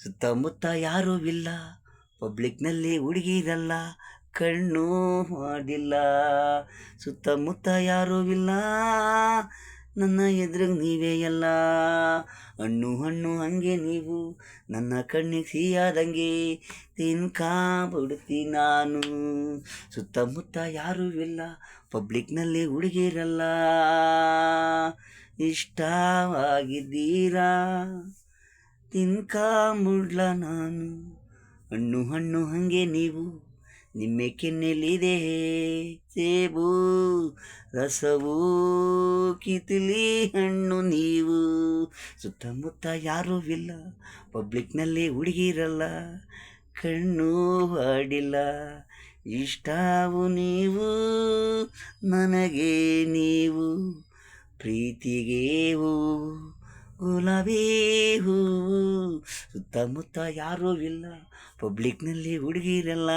ಸುತ್ತಮುತ್ತ ಯಾರೂ ಇಲ್ಲ, ಪಬ್ಲಿಕ್ನಲ್ಲಿ ಹುಡುಗಿರಲ್ಲ, ಕಣ್ಣು ಮಾಡಿಲ್ಲ. ಸುತ್ತಮುತ್ತ ಯಾರೂ ಇಲ್ಲ, ನನ್ನ ಎದುರಿಗೆ ನೀವೇ ಎಲ್ಲ. ಹಣ್ಣು ಹಣ್ಣು ಹಂಗೆ ನೀವು ನನ್ನ ಕಣ್ಣಿಗೆ ಸಿಹಿಯಾದಂಗೆ ತಿನ್ಕಾಬಿಡ್ತೀನಿ ನಾನು. ಸುತ್ತಮುತ್ತ ಯಾರೂ ಇಲ್ಲ, ಪಬ್ಲಿಕ್ನಲ್ಲಿ ಹುಡುಗಿರಲ್ಲ, ಇಷ್ಟವಾಗಿದ್ದೀರಾ ತಿನ್ಕಾಂಬುಡ್ಲ ನಾನು. ಹಣ್ಣು ಹಣ್ಣು ಹಂಗೆ ನೀವು, ನಿಮ್ಮೆ ಕೆನ್ನೆಲಿದೆ ಸೇಬು ರಸವೂ, ಕಿತ್ತಲಿ ಹಣ್ಣು ನೀವು. ಸುತ್ತಮುತ್ತ ಯಾರೂ ಇಲ್ಲ, ಪಬ್ಲಿಕ್ನಲ್ಲಿ ಹುಡುಗಿರಲ್ಲ, ಕಣ್ಣು ಹಾಡಿಲ್ಲ. ಇಷ್ಟವು ನೀವು ನನಗೆ, ನೀವು ಪ್ರೀತಿಗೆ ಹೂವು, ಗುಲಾಬಿ ಹೂವು. ಸುತ್ತಮುತ್ತ ಯಾರೂ ಇಲ್ಲ, ಪಬ್ಲಿಕ್ನಲ್ಲಿ ಹುಡುಗಿರಲ್ಲ.